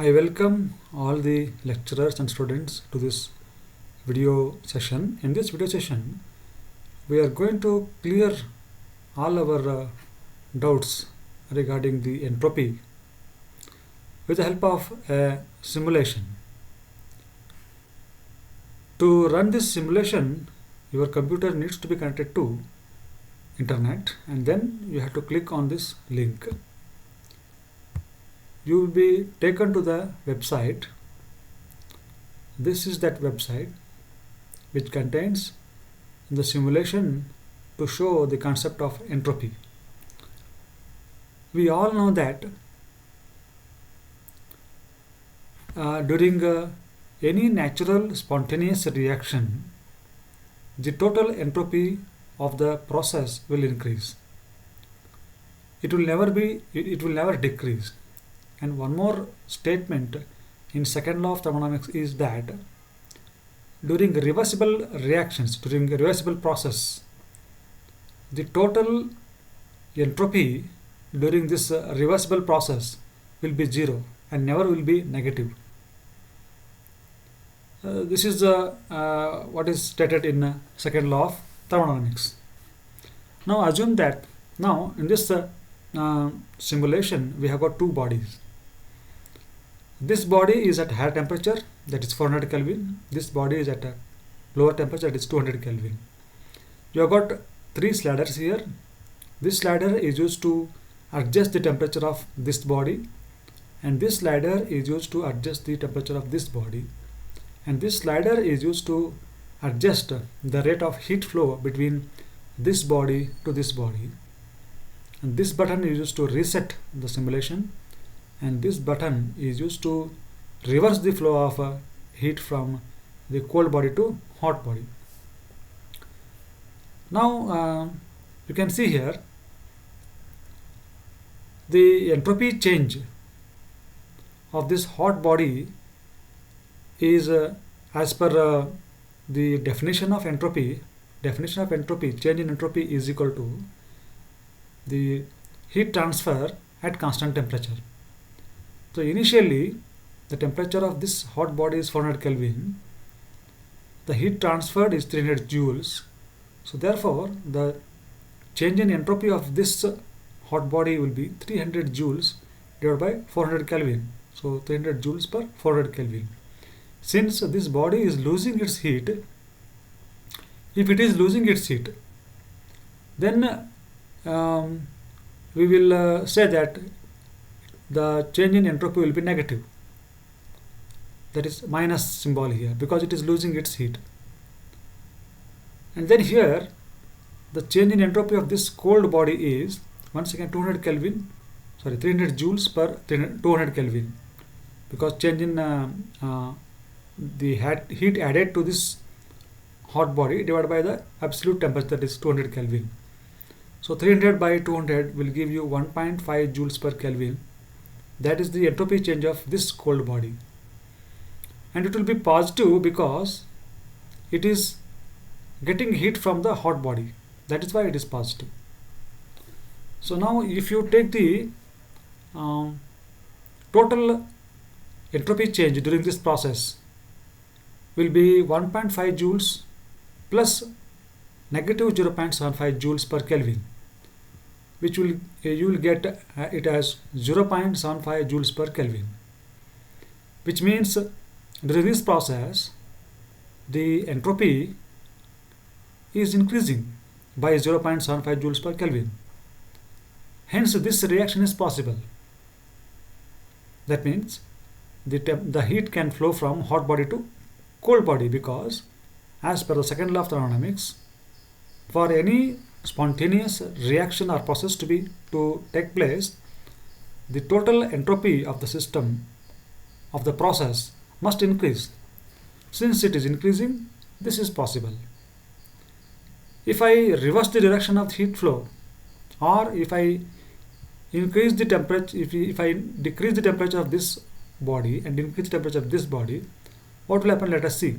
I welcome all the lecturers and students to this video session. In this video session, we are going to clear all our doubts regarding the entropy with the help of a simulation. To run this simulation, your computer needs to be connected to internet, and then you have to click on this link. You will be taken to the website. This is that website which contains the simulation to show the concept of entropy. We all know that during any natural spontaneous reaction, the total entropy of the process will increase. It will never decrease. And one more statement in second law of thermodynamics is that during reversible reactions, during a reversible process, the total entropy during this reversible process will be zero and never will be negative. This is what is stated in second law of thermodynamics. Now assume that now in this simulation we have got two bodies. This body is at higher temperature, that is 400 Kelvin. This body is at a lower temperature, that is 200 Kelvin. You have got three sliders here. This slider is used to adjust the temperature of this body, and this slider is used to adjust the temperature of this body, and this slider is used to adjust the rate of heat flow between this body to this body, and this button is used to reset the simulation, and this button is used to reverse the flow of heat from the cold body to hot body. Now you can see here the entropy change of this hot body is as per the definition of entropy. Definition of entropy, change in entropy is equal to the heat transfer at constant temperature. So initially the temperature of this hot body is 400 Kelvin. The heat transferred is 300 joules. So therefore the change in entropy of this hot body will be 300 joules divided by 400 Kelvin. So 300 joules per 400 Kelvin. Since this body is losing its heat, if it is losing its heat, then we will say that the change in entropy will be negative. That is minus symbol here because it is losing its heat. And then here the change in entropy of this cold body is once again 300 joules per 200 Kelvin, because change in the heat added to this hot body divided by the absolute temperature, that is 200 Kelvin. So 300 by 200 will give you 1.5 joules per Kelvin. That is the entropy change of this cold body, and it will be positive because it is getting heat from the hot body. That is why it is positive. So now if you take the total entropy change during this process will be 1.5 joules plus negative 0.75 joules per Kelvin, which will you will get it as 0.75 joules per Kelvin, which means during this process the entropy is increasing by 0.75 joules per Kelvin. Hence this reaction is possible. That means the heat can flow from hot body to cold body, because as per the second law of thermodynamics, for any spontaneous reaction or process to take place, the total entropy of the system of the process must increase. Since it is increasing, this is possible. If I reverse the direction of heat flow, or if I increase the temperature, if I decrease the temperature of this body and increase the temperature of this body, what will happen? Let us see.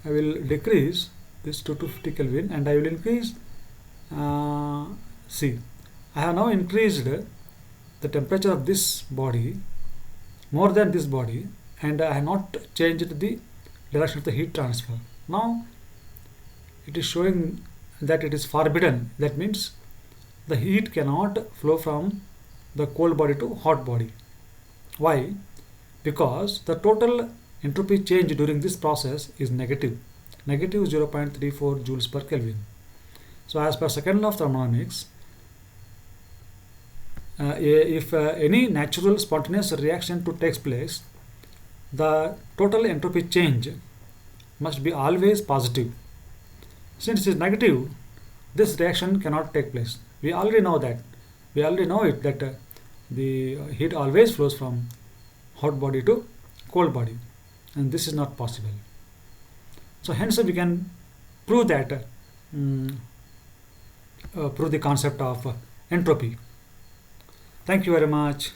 I will decrease this to 250 Kelvin and I will increase see, I have now increased the temperature of this body more than this body, and I have not changed the direction of the heat transfer. Now it is showing that it is forbidden. That means the heat cannot flow from the cold body to hot body. Why? Because the total entropy change during this process is negative 0.34 joules per Kelvin. So as per second law of thermodynamics, if any natural spontaneous reaction to takes place, the total entropy change must be always positive. Since it is negative, this reaction cannot take place. We already know that. We already know it that the heat always flows from hot body to cold body, and this is not possible. So hence we can prove that prove the concept of entropy. Thank you very much.